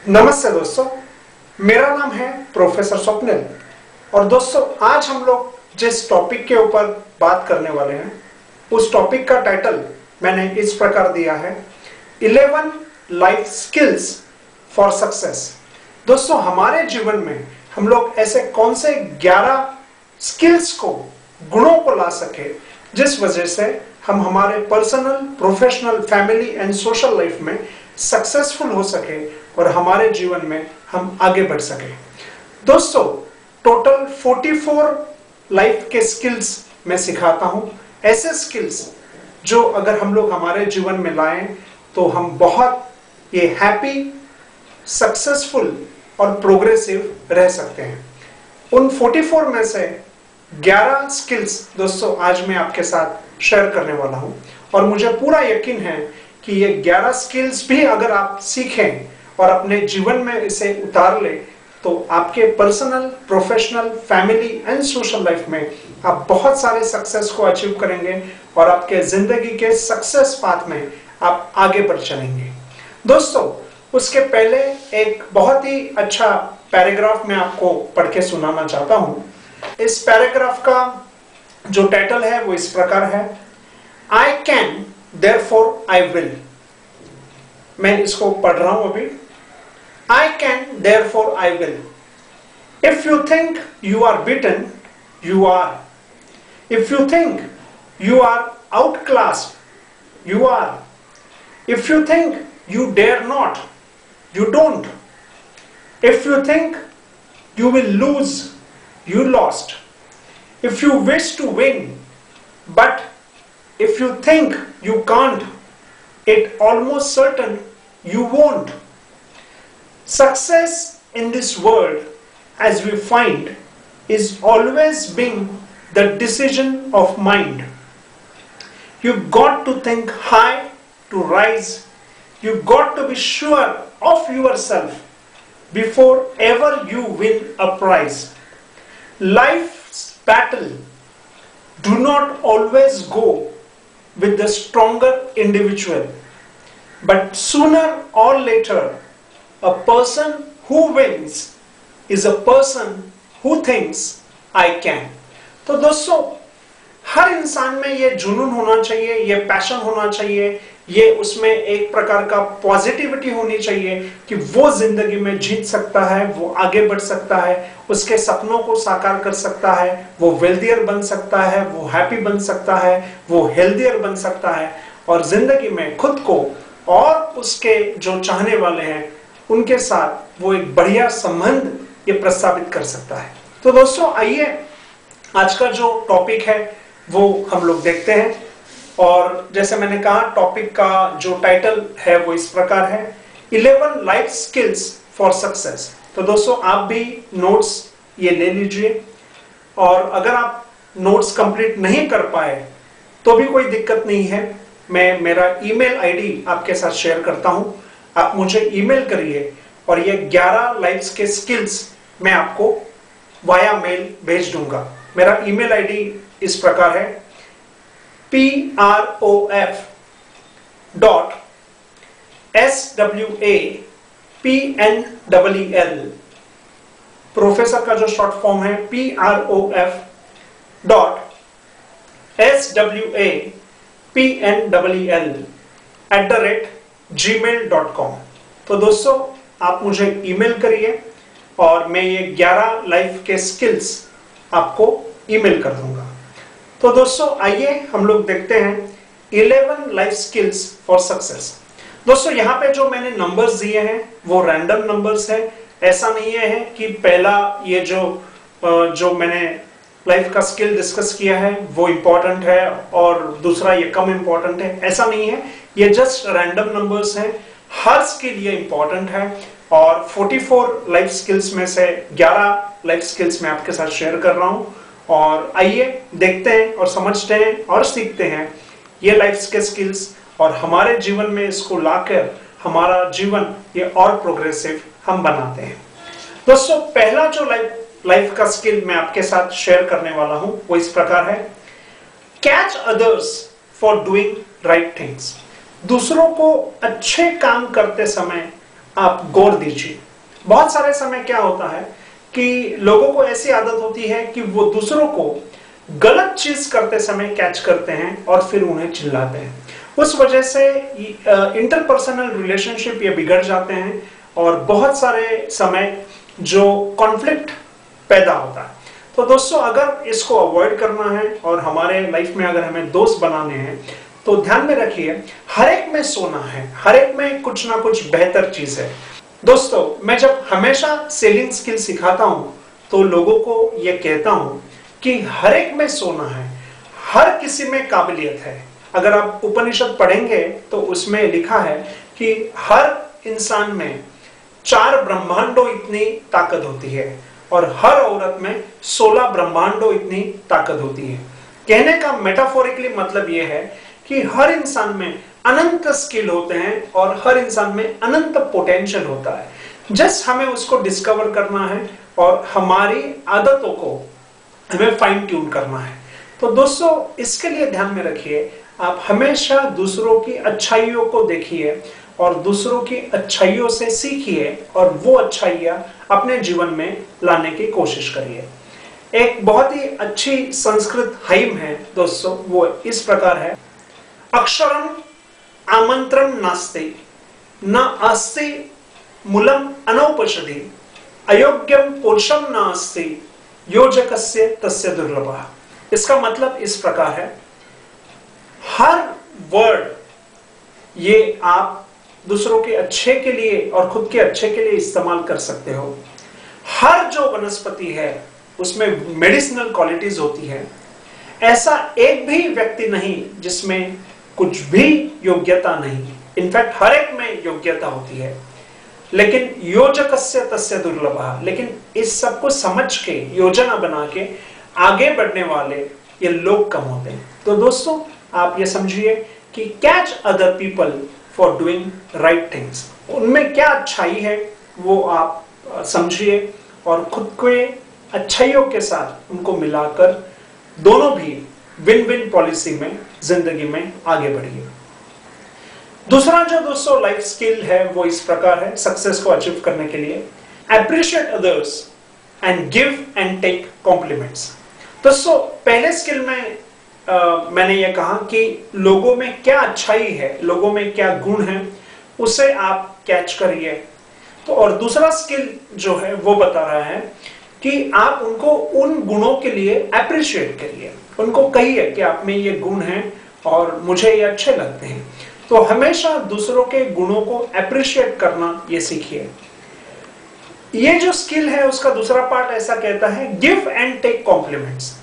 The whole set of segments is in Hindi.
नमस्ते दोस्तों, मेरा नाम है प्रोफेसर स्वप्निल और दोस्तों आज हम लोग जिस टॉपिक के ऊपर बात करने वाले हैं उस टॉपिक का टाइटल मैंने इस प्रकार दिया है 11 लाइफ स्किल्स फॉर सक्सेस। दोस्तों हमारे जीवन में हम लोग ऐसे कौन से 11 स्किल्स को, गुणों को ला सके जिस वजह से हम हमारे personal, professional, family and social life में सक्सेसफुल हो सके और हमारे जीवन में हम आगे बढ़ सके। दोस्तों टोटल 44 लाइफ के स्किल्स मैं सिखाता हूं, ऐसे स्किल्स जो अगर हम लोग हमारे जीवन में लाएं तो हम बहुत ये हैप्पी, सक्सेसफुल और प्रोग्रेसिव रह सकते हैं। उन 44 में से 11 स्किल्स दोस्तों आज मैं आपके साथ शेयर करने वाला हूं और मुझे पूरा यकीन है कि ये 11 स्किल्स भी अगर आप सीखें और अपने जीवन में इसे उतार ले तो आपके personal, professional, family and social life में आप बहुत सारे सक्सेस को अचीव करेंगे और आपके जिंदगी के सक्सेस पाथ में आप आगे बढ़ चलेंगे। दोस्तों उसके पहले एक बहुत ही अच्छा पैराग्राफ मैं आपको पढ़ के सुनाना चाहता हूं। इस पैराग्राफ का जो टाइटल है वो इस प्रकार है, I can therefore I will. मैं इसको पढ़ रहा हूं अभी। I can, therefore I will. If you think you are beaten, you are. If you think you are outclassed, you are. If you think you dare not, you don't. If you think you will lose, you lost. If you wish to win, but if you think you can't, it almost certain you won't. Success in this world, as we find, is always being the decision of mind. You've got to think high to rise. You've got to be sure of yourself before ever you win a prize. Life's battle do not always go with the stronger individual, but sooner or later a person who wins is a person who thinks I can. तो दोस्तों हर इंसान में ये जुनून होना चाहिए, ये पैशन होना चाहिए, ये उसमें एक प्रकार का पॉजिटिविटी होनी चाहिए कि वो जिंदगी में जीत सकता है, वो आगे बढ़ सकता है, उसके सपनों को साकार कर सकता है, वो वेल्थियर बन सकता है, वो हैप्पी बन सकता है, वो हेल्थियर बन सकता है और जिंदगी में खुद को और उसके जो चाहने वाले हैं उनके साथ वो एक बढ़िया संबंध ये प्रस्तावित कर सकता है। तो दोस्तों आइए आज का जो टॉपिक है वो हम लोग देखते हैं और जैसे मैंने कहा टॉपिक का जो टाइटल है वो इस प्रकार है 11 लाइफ स्किल्स फॉर सक्सेस। तो दोस्तों आप भी नोट्स ये ले लीजिए और अगर आप नोट्स कंप्लीट नहीं कर पाए तो भी कोई दिक्कत नहीं है, मैं मेरा ईमेल आईडी आपके साथ शेयर करता हूं, आप मुझे ईमेल करिए और ये 11 लाइफ के स्किल्स मैं आपको वाया मेल भेज दूंगा। मेरा ईमेल आईडी इस प्रकार है prof.swapnell, प्रोफेसर का जो शॉर्ट फॉर्म है prof.swapnell@gmail.com। तो दोस्तों आप मुझे ईमेल करिए और मैं ये 11 लाइफ के स्किल्स आपको ईमेल कर दूंगा। तो दोस्तों आइए हम लोग देखते हैं 11 लाइफ स्किल्स फॉर सक्सेस। दोस्तों यहाँ पे जो मैंने नंबर्स दिए हैं वो रैंडम नंबर्स है, ऐसा नहीं है कि पहला ये जो मैंने लाइफ का स्किल डिस्कस किया है वो इंपॉर्टेंट है और दूसरा ये कम इंपॉर्टेंट है, ऐसा नहीं है। ये जस्ट रैंडम नंबर्स हैं, हर स्किल ये इंपॉर्टेंट है और 44 लाइफ स्किल्स में से 11 लाइफ स्किल्स मैं आपके साथ शेयर कर रहा हूं और आइए देखते हैं और समझते हैं और सीखते हैं ये लाइफ के स्किल्स और हमारे जीवन में इसको लाकर हमारा जीवन ये और प्रोग्रेसिव हम बनाते हैं। दोस्तों पहला जो लाइफ का स्किल मैं आपके साथ शेयर करने वाला हूं वो इस प्रकार है, catch others for doing right things. दूसरों को अच्छे काम करते समय आप गौर दीजिए। बहुत सारे समय क्या होता है कि लोगों को ऐसी आदत होती है कि वो दूसरों को गलत चीज करते समय कैच करते हैं और फिर उन्हें चिल्लाते हैं। उस वजह से इंटरपर्सनल रिलेशनशिप ये बिगड़ जाते हैं और बहुत सारे समय जो कॉन्फ्लिक्ट पैदा होता है। तो दोस्तों, अगर इसको अवॉइड करना है और हमारे लाइफ में अगर हमें दोस्त बनाने हैं तो ध्यान में रखिए, हर एक में सोना है, हर एक में कुछ ना कुछ बेहतर चीज है। दोस्तों, मैं जब हमेशा सेलिंग स्किल सिखाता हूं तो लोगों को यह कहता हूं कि हर एक में सोना है, हर किसी में काबिलियत है। अगर आप उपनिषद पढ़ेंगे तो उसमें लिखा है कि हर इंसान में 4 ब्रह्मांडों इतनी ताकत होती है और हर औरत में 16 ब्रह्मांडों इतनी ताकत होती है। कहने का मेटाफोरिकली मतलब यह है कि हर इंसान में अनंत स्किल होते हैं और हर इंसान में अनंत पोटेंशियल होता है। जस्ट हमें उसको डिस्कवर करना है और हमारी आदतों को हमें फाइन ट्यून करना है। तो दोस्तों, इसके लिए ध्यान में रखिए, आप हमेशा दूसरों की अच्छाइयों को देखिए और दूसरों की अच्छाइयों से सीखिए और वो अच्छाइयाँ अपने जीवन में लाने की कोशिश करिए। एक बहुत ही अच्छी संस्कृत हाइम है दोस्तों, वो इस प्रकार है, अक्षरम आमंत्रण नास्ति न अस्ति मूलम अनौपनिषदि अयोग्यम पुरुषम न अस्ति योजकस्य तस्य दुर्लभः। इसका मतलब इस प्रकार है, हर वर्ड ये आप दूसरों के अच्छे के लिए और खुद के अच्छे के लिए इस्तेमाल कर सकते हो। हर जो वनस्पति है उसमें मेडिसिनल क्वालिटीज होती है। ऐसा एक भी व्यक्ति नहीं जिसमें कुछ भी योग्यता नहीं, इनफैक्ट हर एक में योग्यता होती है। लेकिन योजकस्य तस्य दुर्लभः, लेकिन इस सब को समझ के योजना बना के आगे बढ़ने वाले ये लोग कम होते हैं। तो दोस्तों, आप ये समझिए कि catch other people for doing right things, उनमें क्या अच्छाई है वो आप समझिए और खुद के अच्छाइयों के साथ उनको मिलाकर दोनों भी विन विन पॉलिसी में जिंदगी में आगे बढ़िए। दूसरा जो दोस्तों लाइफ स्किल है वो इस प्रकार है, सक्सेस को अचीव करने के लिए, appreciate others and give and take compliments. दोस्तों, पहले स्किल में मैंने ये कहा कि लोगों में क्या अच्छाई है, लोगों में क्या गुण है, उसे आप कैच करिए। तो और दूसरा स्किल जो है वो बता रहा है कि आप उनको उन गुणों के लिए अप्रिशिएट करिए, उनको कहिए कि आप में ये गुण हैं और मुझे ये अच्छे लगते हैं। तो हमेशा दूसरों के गुणों को अप्रिशिएट करना ये सीखिए। ये जो स्किल है उसका दूसरा पार्ट ऐसा कहता है, गिव एंड टेक कॉम्प्लीमेंट्स।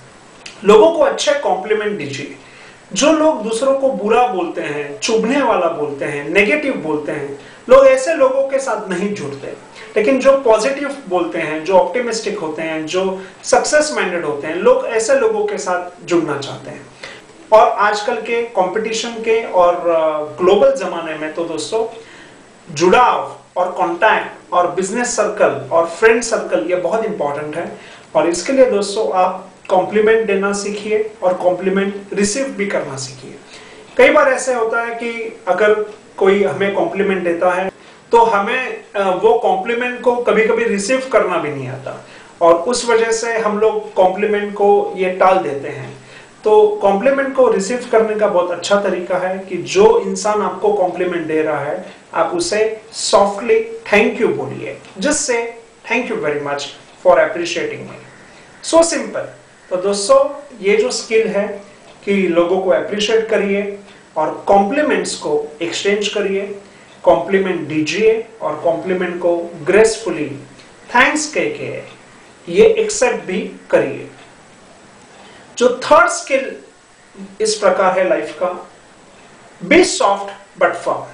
लोगों को अच्छे कॉम्प्लीमेंट दीजिए। जो लोग दूसरों को बुरा बोलते हैं, चुभने वाला बोलते हैं, नेगेटिव बोलते हैं, लोग ऐसे लोगों के साथ नहीं जुड़ते। लेकिन जो पॉजिटिव बोलते हैं, जो ऑप्टिमिस्टिक होते हैं, जो सक्सेस माइंडेड होते हैं, लोग ऐसे लोगों के साथ जुड़ना चाहते हैं। और आजकल के कंपटीशन के और ग्लोबल जमाने में तो दोस्तों जुड़ाव और कांटेक्ट और बिजनेस सर्कल और फ्रेंड सर्कल ये बहुत इंपॉर्टेंट है। और इसके लिए दोस्तों आप कॉम्प्लीमेंट देना सीखिए और कॉम्प्लीमेंट रिसीव भी करना सीखिए। कई बार ऐसे होता है कि अगर कोई हमें कॉम्प्लीमेंट देता है तो हमें वो कॉम्प्लीमेंट को कभी कभी रिसीव करना भी नहीं आता और उस वजह से हम लोग कॉम्प्लीमेंट को ये टाल देते हैं। तो कॉम्प्लीमेंट को रिसीव करने का बहुत अच्छा तरीका है कि जो इंसान आपको कॉम्प्लीमेंट दे रहा है आप उसे सॉफ्टली थैंक यू बोलिए, जिससे thank you very much for appreciating me. So simple. तो दोस्तों, ये जो स्किल है कि लोगों को अप्रिशिएट करिए और कॉम्प्लीमेंट्स को एक्सचेंज करिए, कॉम्प्लीमेंट दीजिए और कॉम्प्लीमेंट को ग्रेसफुली थैंक्स कह के ये एक्सेप्ट भी करिए। जो थर्ड स्किल इस प्रकार है लाइफ का, बी सॉफ्ट बट फर्म।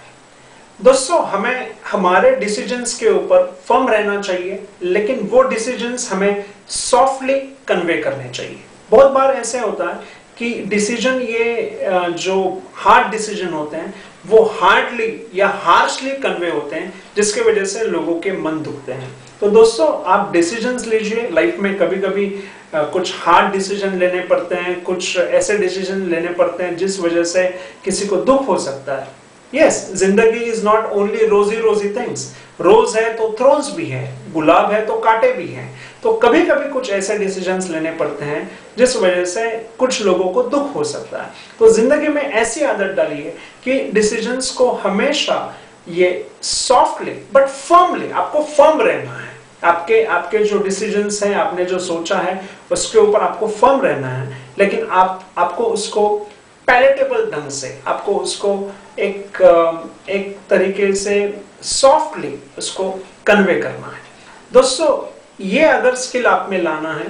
दोस्तों, हमें हमारे डिसीजंस के ऊपर फर्म रहना चाहिए, लेकिन वो डिसीजंस हमें सॉफ्टली कन्वे करने चाहिए। बहुत बार ऐसे होता है कि डिसीजन ये जो हार्ड डिसीजन होते हैं वो हार्डली या हार्शली कन्वे होते हैं, जिसके वजह से लोगों के मन दुखते हैं। तो दोस्तों, आप डिसीजंस लीजिए। लाइफ में कभी कभी कुछ हार्ड डिसीजन लेने पड़ते हैं, कुछ ऐसे डिसीजन लेने पड़ते हैं जिस वजह से किसी को दुख हो सकता है। यस, जिंदगी इज नॉट ओनली रोजी थिंग्स। रोज है तो थ्रोन्स भी है, गुलाब है तो कांटे भी हैं। तो कभी कभी कुछ ऐसे डिसीजंस लेने पड़ते हैं जिस वजह से कुछ लोगों को दुख हो सकता है। तो जिंदगी में ऐसी आदत डालिए कि डिसीजंस को हमेशा ये सॉफ्टली बट फर्मली, आपको फर्म रहना है। आपके जो डिसीजंस हैं, आपने जो सोचा है उसके ऊपर आपको फर्म रहना है, लेकिन आपको उसको पैलेटेबल ढंग से, आपको उसको एक तरीके से सॉफ्टली उसको कन्वे करना है। दोस्तों, ये अगर स्किल आप में लाना है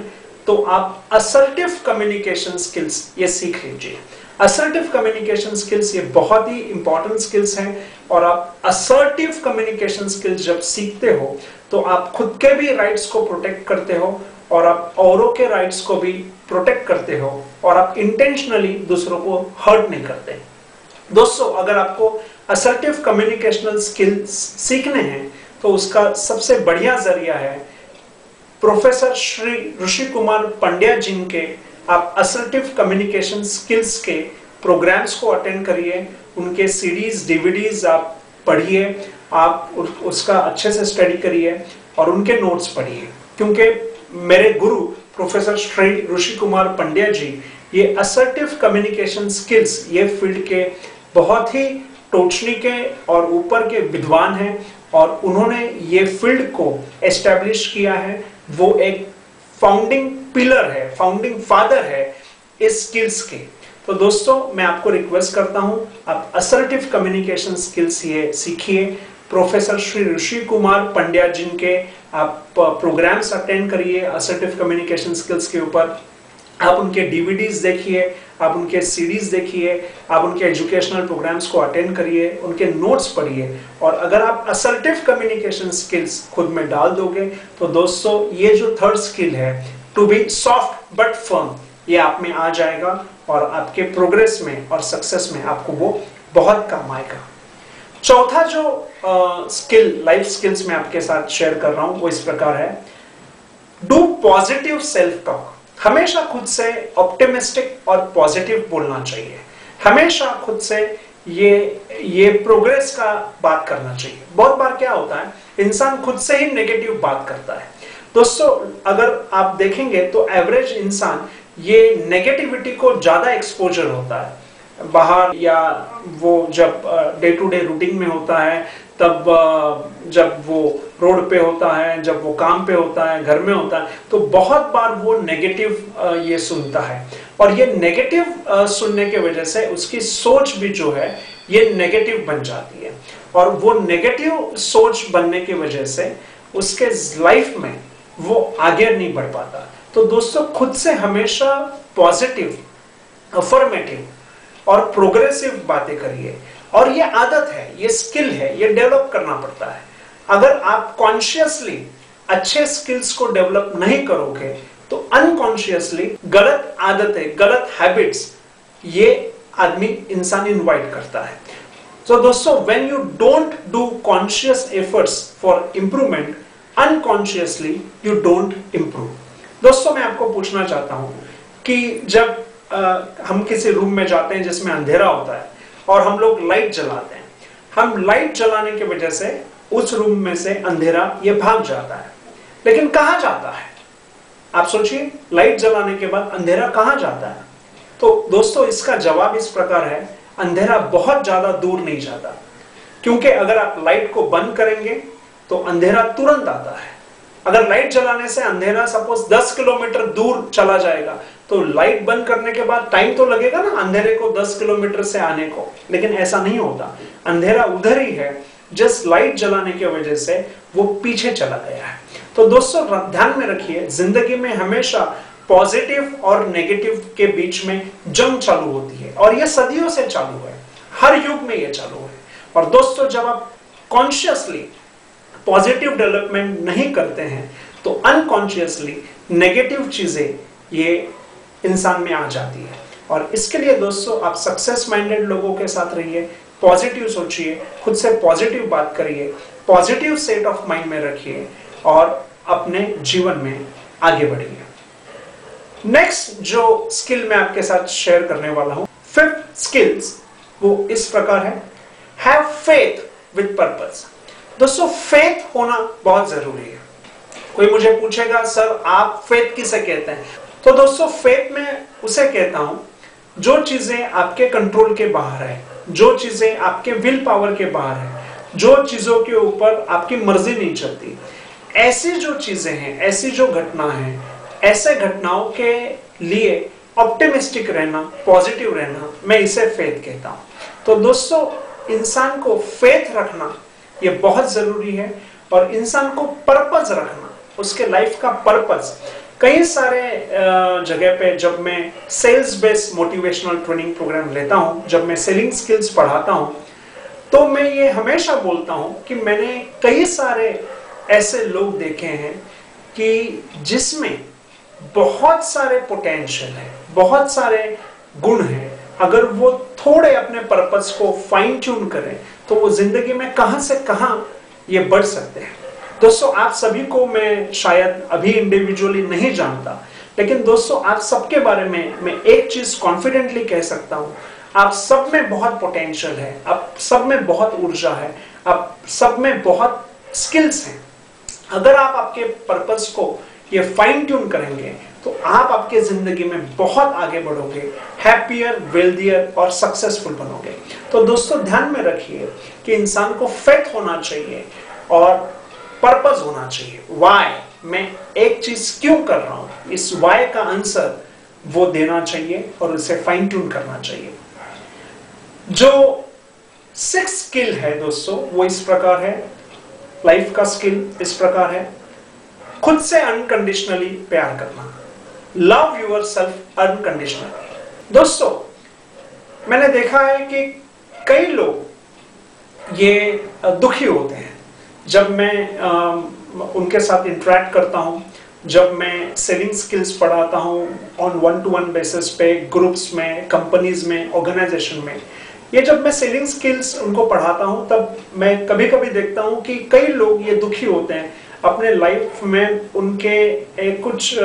तो आप असर्टिव कम्युनिकेशन स्किल्स ये सीख लीजिए। असर्टिव कम्युनिकेशन स्किल्स ये बहुत ही इंपॉर्टेंट स्किल्स हैं, और आप असर्टिव कम्युनिकेशन स्किल्स जब सीखते हो तो आप खुद के भी राइट्स को प्रोटेक्ट करते हो और आप औरों के राइट्स को भी प्रोटेक्ट करते हो, और आप इंटेंशनली दूसरों को हर्ट नहीं करते। दोस्तों, अगर आपको असर्टिव कम्युनिकेशनल स्किल्स सीखने हैं तो उसका सबसे बढ़िया जरिया है प्रोफेसर श्री ऋषि कुमार पंड्या जी के आप असर्टिव कम्युनिकेशन स्किल्स के प्रोग्राम्स को अटेंड करिए, उनके सीडीज डीवीडीज आप पढ़िए, आप उसका अच्छे से स्टडी करिए और उनके नोट्स पढ़िए, क्योंकि मेरे गुरु प्रोफेसर श्री ऋषि कुमार पंड्या जी ये असर्टिव कम्युनिकेशन स्किल्स ये फील्ड के बहुत ही टोचनी के और ऊपर के विद्वान हैं, और उन्होंने ये फील्ड को एस्टेब्लिश किया है। वो एक फाउंडिंग पिलर है, फाउंडिंग फादर है इस स्किल्स के। तो दोस्तों, मैं आपको रिक्वेस्ट करता हूं, आप असर्टिव कम्युनिकेशन स्किल्स ये सीखिए। प्रोफेसर श्री ऋषि कुमार पंड्या जी के आप प्रोग्राम्स अटेंड करिए असर्टिव कम्युनिकेशन स्किल्स के ऊपर। आप उनके डीवीडीज देखिए, आप उनके सीडीज देखिए, आप उनके एजुकेशनल प्रोग्राम्स को अटेंड करिए, उनके नोट्स पढ़िए, और अगर आप असर्टिव कम्युनिकेशन स्किल्स खुद में डाल दोगे तो दोस्तों, ये जो थर्ड स्किल है to be soft but firm, ये आप में आ जाएगा और आपके प्रोग्रेस में और सक्सेस में आपको वो बहुत काम आएगा। चौथा जो स्किल, लाइफ स्किल्स मैं आपके साथ शेयर कर रहा हूं वो इस प्रकार है, डू पॉजिटिव सेल्फ टॉक। हमेशा खुद से ऑप्टिमिस्टिक और पॉजिटिव बोलना चाहिए। हमेशा खुद से ये प्रोग्रेस का बात करना चाहिए। बहुत बार क्या होता है, इंसान खुद से ही नेगेटिव बात करता है। दोस्तों, अगर आप देखेंगे तो एवरेज इंसान ये नेगेटिविटी को ज्यादा एक्सपोजर होता है बाहर, या वो जब डे टू डे रूटीन में होता है, तब जब वो रोड पे होता है, जब वो काम पे होता है, घर में होता है, तो बहुत बार वो नेगेटिव ये सुनता है, और ये नेगेटिव सुनने के वजह से उसकी सोच भी जो है ये नेगेटिव बन जाती है, और वो नेगेटिव सोच बनने की वजह से उसके लाइफ में वो आगे नहीं बढ़ पाता। तो दोस्तों, खुद से हमेशा पॉजिटिव, अफर्मेटिव और प्रोग्रेसिव बातें करिए, और ये आदत है, ये स्किल है, ये डेवलप करना पड़ता है। अगर आप कॉन्शियसली अच्छे स्किल्स को डेवलप नहीं करोगे तो अनकॉन्शियसली गलत आदतें, गलत हैबिट्स ये आदमी, इंसान इनवाइट करता है। तो दोस्तों, when you don't do conscious efforts for improvement, unconsciously you don't improve. दोस्तों, मैं आपको पूछना चाहता हूं कि जब हम किसी रूम में जाते हैं जिसमें अंधेरा होता है और हम लोग लाइट जलाते हैं, हम लाइट जलाने की वजह से उस रूम में से अंधेरा ये भाग जाता है, लेकिन कहां जाता है? आप सोचिए, लाइट जलाने के बाद अंधेरा कहां जाता है? तो दोस्तों, इसका जवाब इस प्रकार है, अंधेरा बहुत ज्यादा दूर नहीं जाता, क्योंकि अगर आप लाइट को बंद करेंगे तो अंधेरा तुरंत आता है। अगर लाइट जलाने से अंधेरा सपोज 10 किलोमीटर दूर चला जाएगा तो लाइट बंद करने के बाद टाइम तो लगेगा ना अंधेरे को 10 किलोमीटर से आने को, लेकिन ऐसा नहीं होता। अंधेरा उधर ही है, जस्ट लाइट जलाने की वजह से वो पीछे चला गया है। तो दोस्तों, ध्यान में रखिए, जिंदगी में हमेशा पॉजिटिव और नेगेटिव के बीच में जंग चालू होती है, और ये सदियों से चालू है, हर युग में ये चालू है। और दोस्तों, जब आप कॉन्शियसली पॉजिटिव डेवलपमेंट नहीं करते हैं तो अनकॉन्शियसली नेगेटिव चीजें ये इंसान में आ जाती है। और इसके लिए दोस्तों, आप सक्सेस माइंडेड लोगों के साथ रहिए, पॉजिटिव सोचिए, खुद से पॉजिटिव बात करिए, पॉजिटिव स्टेट ऑफ माइंड में रखिए और अपने जीवन में आगे बढ़िए। नेक्स्ट जो स्किल मैं आपके साथ शेयर करने वाला हूं, फिफ्थ स्किल्स, वो इस प्रकार है, हैव फेथ विद पर्पस। दोस्तों फेथ होना बहुत जरूरी है। कोई मुझे पूछेगा सर आप फेथ किसे कहते हैं, तो दोस्तों फेथ में उसे कहता हूं जो चीजें आपके कंट्रोल के बाहर है, जो चीजें आपके विल पावर के बाहर है, जो चीजों के ऊपर आपकी मर्जी नहीं चलती, ऐसी जो चीजें हैं, ऐसी जो घटना है, ऐसे घटनाओं के लिए ऑप्टिमिस्टिक रहना, पॉजिटिव रहना, मैं इसे फेथ कहता हूं। तो दोस्तों इंसान को फेथ रखना ये बहुत जरूरी है और इंसान को पर्पस रखना, उसके लाइफ का पर्पस। कई सारे जगह पे जब मैं sales based motivational training programme लेता हूं, जब मैं सेलिंग स्किल्स पढ़ाता हूं, तो मैं ये हमेशा बोलता हूं कि मैंने कई सारे ऐसे लोग देखे हैं कि जिसमें बहुत सारे पोटेंशियल है, बहुत सारे गुण हैं। अगर वो थोड़े अपने पर्पस को फाइन ट्यून करें तो वो जिंदगी में कहां से कहां ये बढ़ सकते हैं। दोस्तों आप सभी को मैं शायद अभी इंडिविजुअली नहीं जानता, लेकिन दोस्तों आप सबके बारे में मैं एक चीज कॉन्फिडेंटली कह सकता हूं, आप सब में बहुत पोटेंशियल है, आप सब में बहुत ऊर्जा है, आप सब में बहुत स्किल्स हैं। अगर आप आपके पर्पस को ये फाइन ट्यून करेंगे तो आप आपके जिंदगी में बहुत आगे बढ़ोगे, हैप्पियर, वेल्दियर और सक्सेसफुल बनोगे। तो दोस्तों ध्यान में रखिए कि इंसान को फेथ होना चाहिए और पर्पस होना चाहिए। वाई, मैं एक चीज क्यों कर रहा हूं, इस वाई का आंसर वो देना चाहिए और उसे फाइन ट्यून करना चाहिए। जो 6 स्किल है दोस्तों वो इस प्रकार है, लाइफ का स्किल इस प्रकार है। खुद से अनकंडीशनली प्यार करना, लव योरसेल्फ अनकंडीशनली। दोस्तों मैंने देखा है कि कई लोग ये दुखी होते हैं जब मैं उनके साथ इंटरेक्ट करता हूं, जब मैं सेलिंग स्किल्स पढ़ाता हूं ऑन 1-to-1 बेसिस पे, ग्रुप्स में, कंपनीज में, ऑर्गेनाइजेशन में। ये जब मैं सेलिंग स्किल्स उनको पढ़ाता हूं तब मैं कभी कभी देखता हूं कि कई लोग ये दुखी होते हैं अपने लाइफ में, उनके कुछ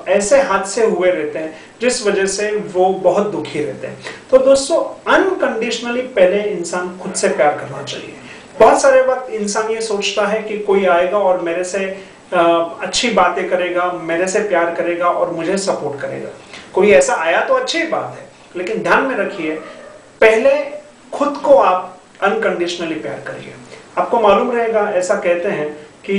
ऐसे हादसे हुए रहते हैं जिस वजह से वो बहुत दुखी रहते हैं। तो दोस्तों अनकंडीशनली पहले इंसान खुद से प्यार करना चाहिए। बहुत सारे वक्त इंसान ये सोचता है कि कोई आएगा और मेरे से अच्छी बातें करेगा, मेरे से प्यार करेगा और मुझे सपोर्ट करेगा। कोई ऐसा आया तो अच्छी बात है, लेकिन ध्यान में रखिए पहले खुद को आप अनकंडीशनली प्यार करिए। आपको मालूम रहेगा, ऐसा कहते हैं कि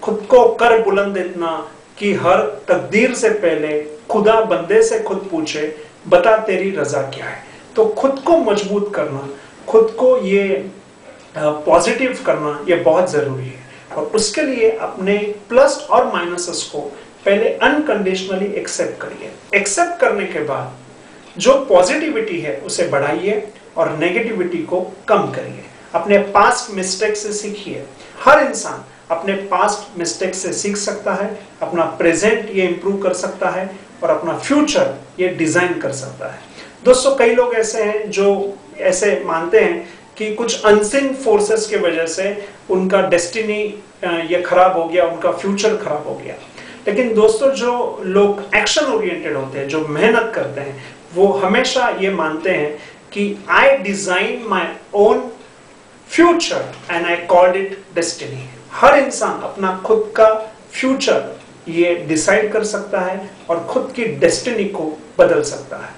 खुद को कर बुलंद इतना कि हर तकदीर से पहले खुदा बंदे से खुद पूछे बता तेरी रजा क्या है। तो खुद को मजबूत करना, खुद को ये पॉजिटिव करना ये बहुत जरूरी है और उसके लिए अपने प्लस और माइनसेस को पहले अनकंडीशनली एक्सेप्ट करिए। एक्सेप्ट करने के बाद जो पॉजिटिविटी है उसे बढ़ाइए और नेगेटिविटी को कम करिए। अपने पास्ट मिस्टेक से सीखिए। हर इंसान अपने पास्ट मिस्टेक से सीख सकता है, अपना प्रेजेंट ये इंप्रूव कर सकता है और अपना फ्यूचर ये डिजाइन कर सकता है। दोस्तों कई लोग ऐसे हैं जो ऐसे मानते हैं कि कुछ अनसीन फोर्सेस के वजह से उनका डेस्टिनी ये खराब हो गया, उनका फ्यूचर खराब हो गया। लेकिन दोस्तों जो लोग एक्शन ओरिएंटेड होते हैं, जो मेहनत करते हैं, वो हमेशा ये मानते हैं कि I design my own future and I called it destiny. हर इंसान अपना खुद का फ्यूचर ये डिसाइड कर सकता है और खुद की डेस्टिनी को बदल सकता है।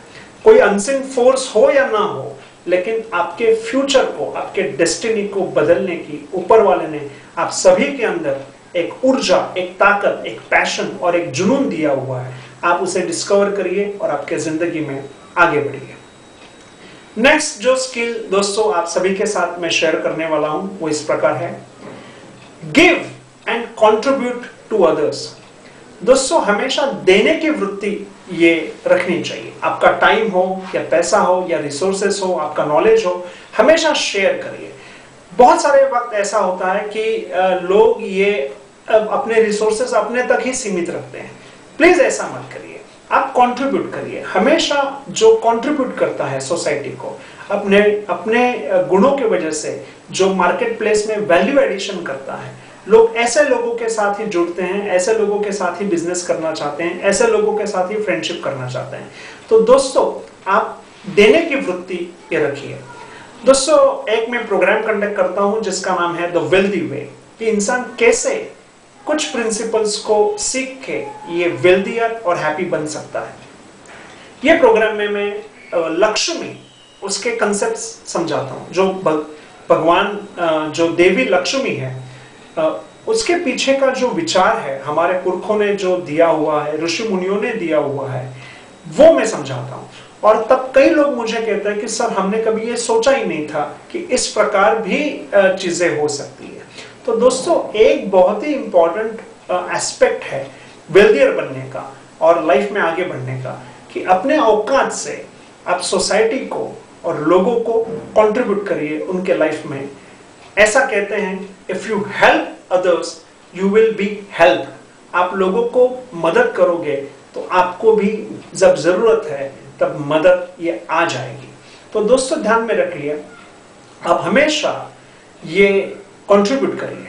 कोई अनसीन फोर्स हो या ना हो, लेकिन आपके फ्यूचर को, आपके डेस्टिनी को बदलने की ऊपर वाले ने आप सभी के अंदर एक ऊर्जा, एक ताकत, एक पैशन और एक जुनून दिया हुआ है। आप उसे डिस्कवर करिए और आपके जिंदगी में आगे बढ़िए। नेक्स्ट जो स्किल दोस्तों आप सभी के साथ मैं शेयर करने वाला हूं वो इस प्रकार है, give and contribute to others. दोस्तों हमेशा देने की वृत्ति ये रखनी चाहिए। आपका टाइम हो या पैसा हो या रिसोर्सेस हो, आपका नॉलेज हो, हमेशा शेयर करिए। बहुत सारे वक्त ऐसा होता है कि लोग ये अपने रिसोर्सेस अपने तक ही सीमित रखते हैं। प्लीज ऐसा मत करिए, आप कंट्रीब्यूट करिए। हमेशा जो कंट्रीब्यूट करता है सोसाइटी को अपने अपने गुणों की वजह से, जो मार्केट प्लेस में वैल्यू एडिशन करता है, लोग ऐसे लोगों के साथ ही जुड़ते हैं, ऐसे लोगों के साथ ही बिजनेस करना चाहते हैं, ऐसे लोगों के साथ ही फ्रेंडशिप करना चाहते हैं। तो दोस्तों आप देने की वृत्ति ये रखिए। दोस्तों, एक मैं प्रोग्राम कंडक्ट करता हूं जिसका नाम है द वेल्दी वे, कि इंसान कैसे कुछ प्रिंसिपल्स को सीख के ये वेल्दियर और हैप्पी बन सकता है। ये प्रोग्राम में मैं लक्ष्मी, उसके कंसेप्ट समझाता हूं। जो भगवान, जो देवी लक्ष्मी है, उसके पीछे का जो विचार है, हमारे पुरखों ने जो दिया हुआ है, ऋषि मुनियों ने दिया हुआ है, वो मैं समझाता हूं। और तब कई लोग मुझे कहते हैं कि सर, हमने कभी ये सोचा ही नहीं था कि इस प्रकार भी चीजें हो सकती है। तो दोस्तों, एक बहुत ही इंपॉर्टेंट एस्पेक्ट है वेल्दियर बनने का और लाइफ में आगे बढ़ने का, कि अपने औकात से आप सोसाइटी को और लोगों को कंट्रीब्यूट करिए उनके लाइफ में। ऐसा कहते हैं, if you help others you will be help. आप लोगों को मदद करोगे तो आपको भी जब जरूरत है तब मदद ये आ जाएगी। तो दोस्तों, ध्यान में रखिए, आप हमेशा ये कंट्रीब्यूट करिए।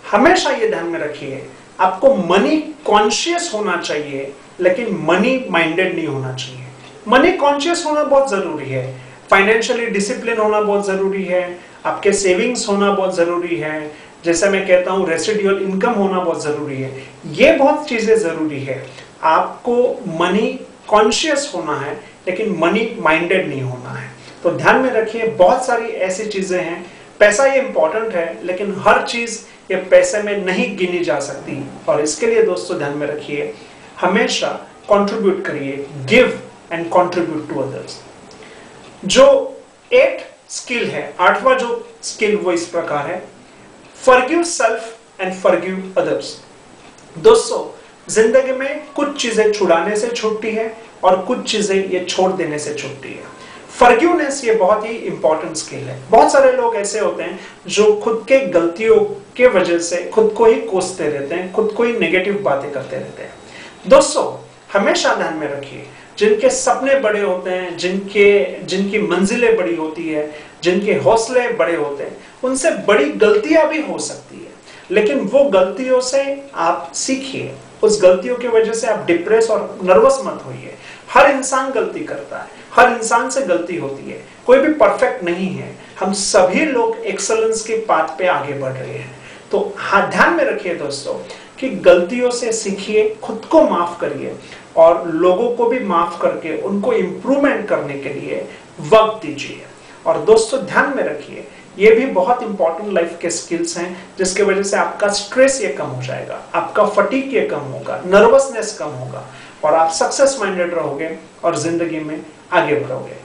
हमेशा ये ध्यान में रखिए, आपको मनी कॉन्शियस होना चाहिए, लेकिन मनी माइंडेड नहीं होना चाहिए। मनी कॉन्शियस होना बहुत जरूरी है, फाइनेंशियली डिसिप्लिन होना बहुत जरूरी है, आपके सेविंग्स होना बहुत जरूरी है, जैसे मैं कहता हूं रेसिडुअल इनकम होना बहुत जरूरी है। ये बहुत चीजें जरूरी है। आपको मनी कॉन्शियस होना है, लेकिन मनी माइंडेड नहीं होना है। तो ध्यान में रखिए, बहुत सारी ऐसी चीजें हैं। पैसा ये इंपॉर्टेंट है, लेकिन हर चीज ये पैसे में नहीं गिनी जा सकती। और इसके लिए दोस्तों ध्यान में रखिए, हमेशा कंट्रीब्यूट करिए, give and contribute to others. जो 8 स्किल है, 8वां जो स्किल, वो इस प्रकार है, forgive self and forgive others. दोस्तों, जिंदगी में कुछ चीजें छुड़ाने से छूटती है और कुछ चीजें ये छोड़ देने से छूटती है। फॉरगिवनेस ये बहुत ही इंपॉर्टेंट स्किल है। बहुत सारे लोग ऐसे होते हैं जो खुद के गलतियों के वजह से खुद को ही कोसते रहते हैं, खुद को ही नेगेटिव बातें करते रहते हैं। दोस्तों, हमेशा ध्यान में रखिए, जिनके सपने बड़े होते हैं, जिनकी मंजिलें बड़ी होती है, जिनके हौसले बड़े होते हैं, उनसे बड़ी गलतियां भी हो सकती है, लेकिन वो गलतियों से आप सीखिए। उस गलतियों की वजह से आप डिप्रेस और नर्वस मत होइए। हर इंसान गलती करता है, हर इंसान से गलती होती है, कोई भी परफेक्ट नहीं है। हम सभी लोग एक्सेलेंस के पाथ पे आगे बढ़ रहे हैं। तो ध्यान में रखिए दोस्तों कि गलतियों से सीखिए, खुद को माफ करिए और लोगों को भी माफ करके उनको इंप्रूवमेंट करने के लिए वक्त दीजिए। और दोस्तों, ध्यान में रखिए, ये भी बहुत इंपॉर्टेंट लाइफ के स्किल्स हैं, जिसके वजह से आपका स्ट्रेस ये कम हो जाएगा, आपका फटीग ये कम होगा, नर्वसनेस कम होगा और आप सक्सेस माइंडेड रहोगे और जिंदगी में आगे बढ़ोगे।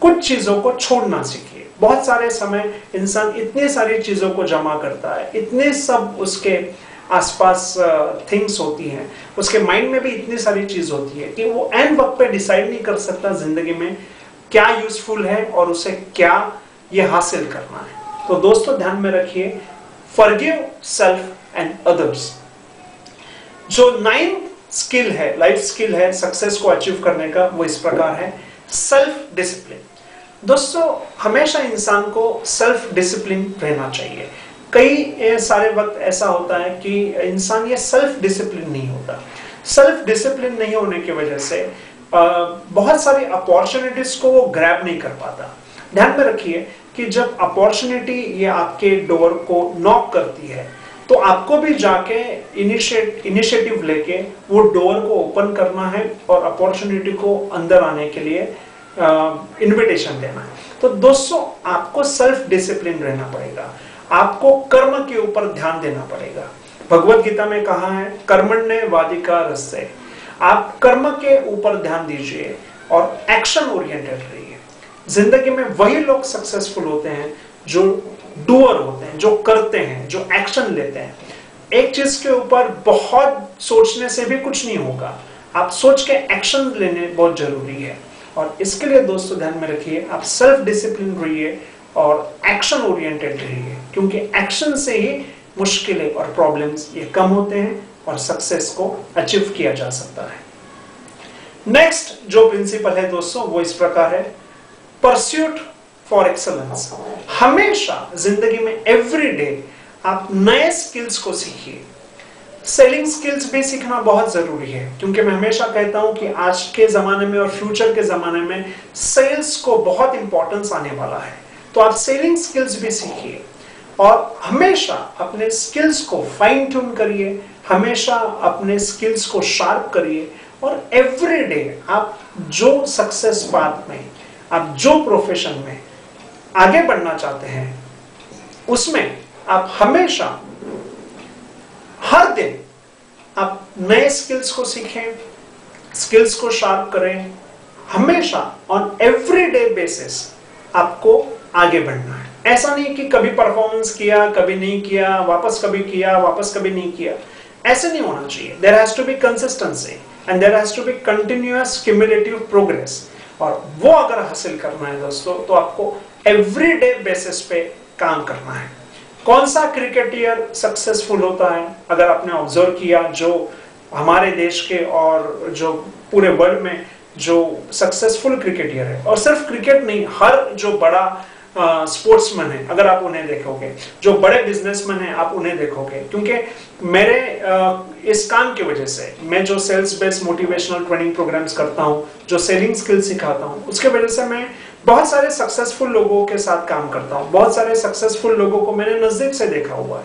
कुछ चीजों को छोड़ना सीखिए। बहुत सारे समय इंसान इतनी सारी चीजों को जमा करता है, इतने सब उसके आसपास थिंग्स होती हैं, उसके माइंड में भी इतनी सारी चीज होती है कि वो एंड वक्त पे डिसाइड नहीं कर सकता जिंदगी में क्या यूजफुल है और उसे क्या ये हासिल करना है। तो दोस्तों, ध्यान में रखिए, फॉरगिव सेल्फ एंड अदर्स। जो 9th स्किल है, लाइफ स्किल है सक्सेस को अचीव करने का, वो इस प्रकार है, सेल्फ डिसिप्लिन। दोस्तों, हमेशा इंसान को सेल्फ डिसिप्लिन रहना चाहिए। कई सारे वक्त ऐसा होता है कि इंसान ये सेल्फ डिसिप्लिन नहीं होता। सेल्फ डिसिप्लिन नहीं होने की वजह से बहुत सारी अपॉर्चुनिटीज को वो ग्रैब नहीं कर पाता। ध्यान में रखिए कि जब अपॉर्चुनिटी ये आपके डोर को नॉक करती है, तो आपको भी जाके इनिशिएटिव लेके वो डोर को ओपन करना है और अपॉर्चुनिटी को अंदर आने के लिए इनविटेशन देना है। तो दोस्तों, आपको सेल्फ डिसिप्लिन रहना पड़ेगा, आपको कर्म के ऊपर ध्यान देना पड़ेगा। भगवत गीता में कहा है, कर्मण्येवाधिकारस्ते। आप कर्म के ऊपर ध्यान दीजिए और एक्शन ओरिएंटेड रहिए। जिंदगी में वही लोग सक्सेसफुल होते हैं जो डूअर होते हैं, जो करते हैं, जो एक्शन लेते हैं। एक चीज के ऊपर बहुत सोचने से भी कुछ नहीं होगा, आप सोच के एक्शन लेने बहुत जरूरी है। और इसके लिए दोस्तों ध्यान में रखिए, आप सेल्फ डिसिप्लिन रहिए और एक्शन ओरिएंटेड रहिए, क्योंकि एक्शन से ही मुश्किलें और प्रॉब्लम्स ये कम होते हैं और सक्सेस को अचीव किया जा सकता है। नेक्स्ट जो प्रिंसिपल है दोस्तों, वो इस प्रकार है, परस्यूट फॉर एक्सेलेंस। हमेशा जिंदगी में एवरी डे आप नए स्किल्स को सीखिए। सेलिंग स्किल्स भी सीखना बहुत जरूरी है, क्योंकि मैं हमेशा कहता हूं कि आज के जमाने में और फ्यूचर के जमाने में सेल्स को बहुत इंपॉर्टेंस आने वाला है। तो आप सेलिंग स्किल्स भी सीखिए और हमेशा अपने स्किल्स को फाइन ट्यून करिए, हमेशा अपने स्किल्स को शार्प करिए और एवरी डे आप जो सक्सेस पाथ में, आप जो प्रोफेशन में आगे बढ़ना चाहते हैं उसमें आप हमेशा हर दिन आप नए स्किल्स को सीखें, स्किल्स को शार्प करें। हमेशा ऑन एवरीडे बेसिस आपको आगे बढ़ना है। ऐसा नहीं कि कभी परफॉर्मेंस किया, कभी नहीं किया, वापस कभी किया, वापस कभी नहीं किया, ऐसे नहीं होना चाहिए। There has to be consistency and there has to be continuous cumulative progress. और वो अगर हासिल करना है दोस्तों तो आपको एवरीडे बेसिस पे काम करना है। कौन सा क्रिकेटियर सक्सेसफुल होता है? अगर आपने ऑब्जर्व किया, जो हमारे देश के और जो पूरे वर्ल्ड में जो सक्सेसफुल क्रिकेटियर है, और सिर्फ क्रिकेट नहीं, हर जो बड़ा स्पोर्ट्समैन है अगर आप उन्हें देखोगे, जो बड़े बिजनेसमैन हैं आप उन्हें देखोगे, क्योंकि मेरे इस काम की वजह से, मैं जो sales based motivational training programmes करता हूँ, जो सेलिंग स्किल सिखाता हूँ, उसके वजह से मैं बहुत सारे सक्सेसफुल लोगों के साथ काम करता हूँ। बहुत सारे सक्सेसफुल लोगों को मैंने नजदीक से देखा हुआ है।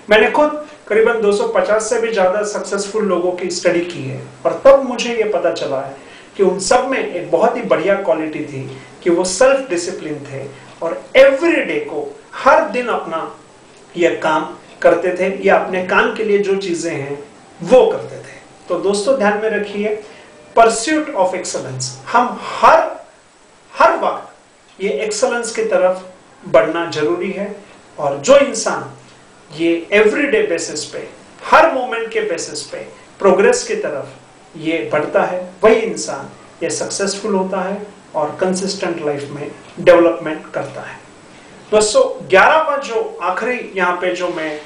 मैंने खुद करीबन 250 से भी ज्यादा सक्सेसफुल लोगों की स्टडी की है और तब मुझे ये पता चला है कि उन सब में एक बहुत ही बढ़िया क्वालिटी थी कि वो सेल्फ डिसिप्लिन थे और एवरीडे को हर दिन अपना ये काम करते थे या अपने काम के लिए जो चीजें हैं वो करते थे। तो दोस्तों ध्यान में रखिए, परस्यूट ऑफ एक्सेलेंस, हम हर वक्त ये एक्सेलेंस की तरफ बढ़ना जरूरी है। और जो इंसान ये एवरीडे बेसिस पे, हर मोमेंट के बेसिस पे प्रोग्रेस की तरफ ये बढ़ता है, वही इंसान ये सक्सेसफुल होता है और कंसिस्टेंट लाइफ में डेवलपमेंट करता है। दोस्तों 11वां जो आखिरी यहाँ पे जो मैं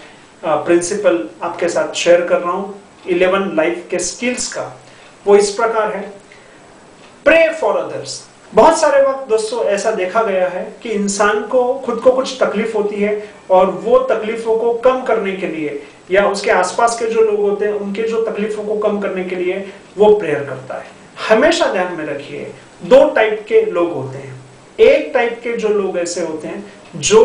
प्रिंसिपल आपके साथ शेयर कर रहा हूँ 11 लाइफ के स्किल्स का, वो इस प्रकार है, प्रे फॉर अदर्स। बहुत सारे वक्त दोस्तों ऐसा देखा गया है कि इंसान को खुद को कुछ तकलीफ होती है और वो तकलीफों को कम करने के लिए या उसके आसपास के जो लोग होते हैं उनके जो तकलीफों को कम करने के लिए वो प्रेयर करता है। हमेशा ध्यान में रखिए, दो टाइप के लोग होते हैं। एक टाइप के जो लोग ऐसे होते हैं जो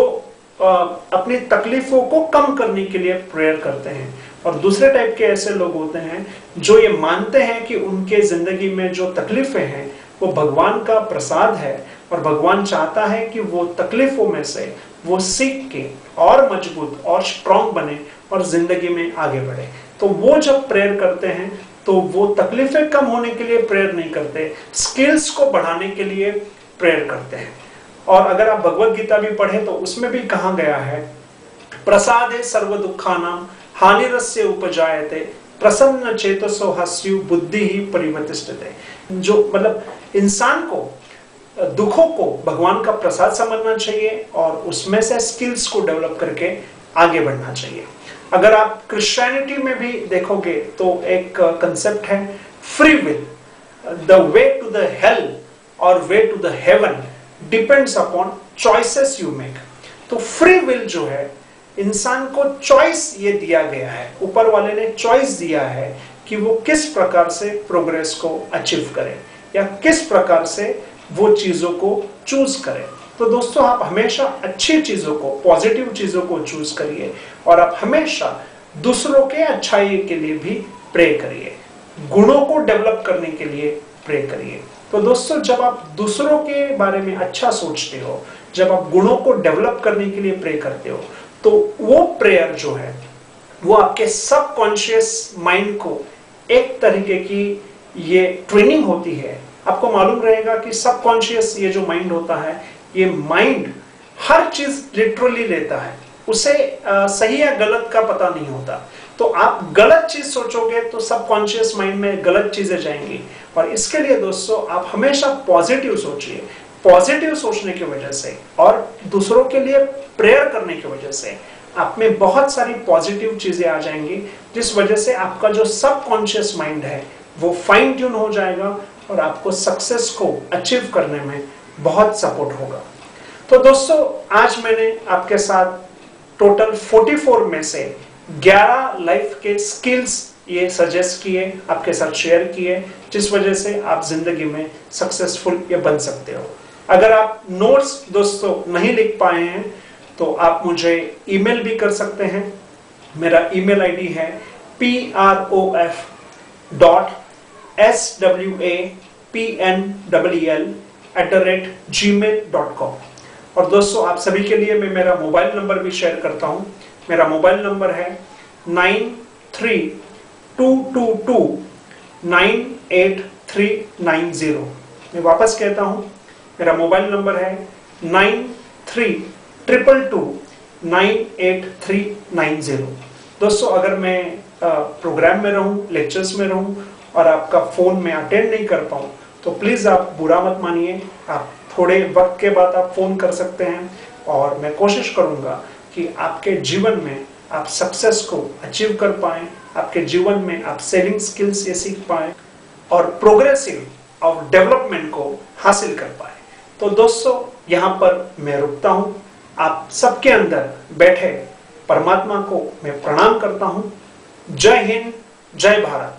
अपनी तकलीफों को कम करने के लिए प्रेयर करते हैं, और दूसरे टाइप के ऐसे लोग होते हैं जो ये मानते हैं कि उनके जिंदगी में जो तकलीफें हैं वो भगवान का प्रसाद है और भगवान चाहता है कि वो तकलीफों में से वो सीख के और मजबूत और स्ट्रांग बने और जिंदगी में आगे बढ़े। तो वो जब प्रेयर करते हैं तो वो तकलीफें कम होने के लिए प्रेयर नहीं करते, स्किल्स को बढ़ाने के लिए प्रेयर करते हैं। और अगर आप भगवत गीता भी पढ़े तो उसमें भी कहा गया है, प्रसादे सर्व दुखानाम हानिरस्य उपजायते प्रसन्न चेतसो हस्यु बुद्धि ही परिवर्तिष्ठते। जो मतलब इंसान को दुखों को भगवान का प्रसाद समझना चाहिए और उसमें से स्किल्स को डेवलप करके आगे बढ़ना चाहिए। अगर आप क्रिश्चियनिटी में भी देखोगे तो एक कंसेप्ट है free will, the way to the hell और way to the heaven depends upon choices you make. तो फ्री विल जो है, इंसान को चॉइस ये दिया गया है, ऊपर वाले ने चॉइस दिया है कि वो किस प्रकार से प्रोग्रेस को अचीव करे या किस प्रकार से वो चीजों को चूज करे। तो दोस्तों आप हमेशा अच्छी चीजों को, पॉजिटिव चीजों को चूज करिए और आप हमेशा दूसरों के अच्छाई के लिए भी प्रे करिए, गुणों को डेवलप करने के लिए प्रे करिए। तो दोस्तों जब आप दूसरों के बारे में अच्छा सोचते हो, जब आप गुणों को डेवलप करने के लिए प्रे करते हो, तो वो प्रेयर जो है वो आपके सबकॉन्शियस माइंड को एक तरीके की ये ट्रेनिंग होती है। आपको मालूम रहेगा कि सबकॉन्शियस ये जो माइंड होता है, ये माइंड हर चीज लिटरली लेता है, उसे सही या गलत का पता नहीं होता। तो आप गलत चीज सोचोगे तो सबकॉन्शियस माइंड में गलत चीजें जाएंगी। और इसके लिए दोस्तों आप हमेशा पॉजिटिव सोचिए। पॉजिटिव सोचने की वजह से और दूसरों के लिए प्रेयर करने की वजह से आप में बहुत सारी पॉजिटिव चीजें आ जाएंगी, जिस वजह से आपका जो सबकॉन्शियस माइंड है वो फाइन ट्यून हो जाएगा और आपको सक्सेस को अचीव करने में बहुत सपोर्ट होगा। तो दोस्तों आज मैंने आपके साथ टोटल 44 में से 11 लाइफ के स्किल्स ये सजेस्ट किए, आपके साथ शेयर किए, जिस वजह से आप जिंदगी में सक्सेसफुल ये बन सकते हो। अगर आप नोट्स दोस्तों नहीं लिख पाए हैं तो आप मुझे ईमेल भी कर सकते हैं। मेरा ईमेल आईडी है prof.swapnell@gmail.com। और दोस्तों आप सभी के लिए मैं मेरा मोबाइल नंबर भी शेयर करता हूं। मेरा मोबाइल नंबर है 9322298390। मैं वापस कहता हूं, मेरा मोबाइल नंबर है 9322298390। दोस्तों अगर मैं प्रोग्राम में रहूं, लेक्चर्स में रहूं और आपका फोन में अटेंड नहीं कर पाऊं तो प्लीज आप बुरा मत मानिए। आप थोड़े वक्त के बाद आप फोन कर सकते हैं और मैं कोशिश करूंगा कि आपके जीवन में आप सक्सेस को अचीव कर पाएं, आपके जीवन में आप सेलिंग स्किल्स ये सीख पाएं और प्रोग्रेसिव और डेवलपमेंट को हासिल कर पाएं। तो दोस्तों यहाँ पर मैं रुकता हूँ। आप सबके अंदर बैठे परमात्मा को मैं प्रणाम करता हूँ। जय हिंद, जय भारत।